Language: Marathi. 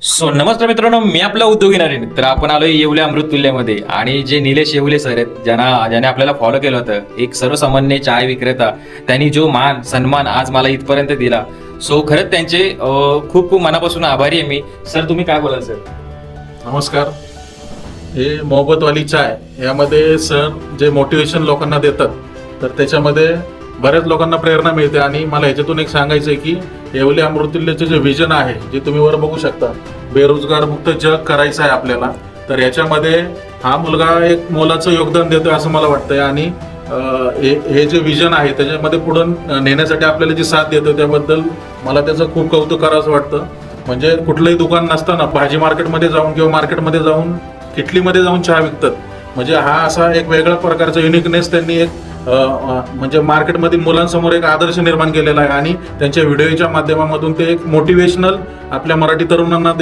नमस्कार मित्रांनो, मी आपला उद्योगी नारायण. तर आपण आलोय येवले अमृततुल्यमध्ये आणि जे निलेश येवले सर आहेत, ज्याने आपल्याला फॉलो केलं होतं, एक सर्वसामान्य चाय विक्रेता, त्यांनी जो मान सन्मान आज मला इथपर्यंत दिला. खरंच त्यांचे खूप खूप मनापासून आभारी आहे मी. सर, तुम्ही काय बोलाल सर? नमस्कार. हे मोहब्बतवाली चाय यामध्ये सर जे मोटिवेशन लोकांना देतात, तर त्याच्यामध्ये बऱ्याच लोकांना प्रेरणा मिळते. आणि मला ह्याच्यातून एक सांगायचं आहे की येवले अमृततुल्यचं जे विजन आहे, जे तुम्ही वर बघू शकता, बेरोजगार मुक्त जग करायचं आहे आपल्याला, तर याच्यामध्ये हा मुलगा एक मोलाचं योगदान देतोय असं मला वाटतंय. आणि हे जे विजन आहे त्याच्यामध्ये पुढं नेण्यासाठी आपल्याला जी साथ देतो त्याबद्दल मला त्याचं खूप कौतुक करावंसं वाटतं. म्हणजे कुठलंही दुकान नसताना भाजी मार्केटमध्ये जाऊन किंवा मार्केटमध्ये जाऊन किटलीमध्ये जाऊन चहा विकतात. म्हणजे हा असा एक वेगळ्या प्रकारचा युनिकनेस त्यांनी एक म्हणजे मार्केटमधील मुलांसमोर एक आदर्श निर्माण केलेला आहे. आणि त्यांच्या व्हिडिओच्या माध्यमामधून ते एक मोटिवेशनल आपल्या मराठी तरुणांना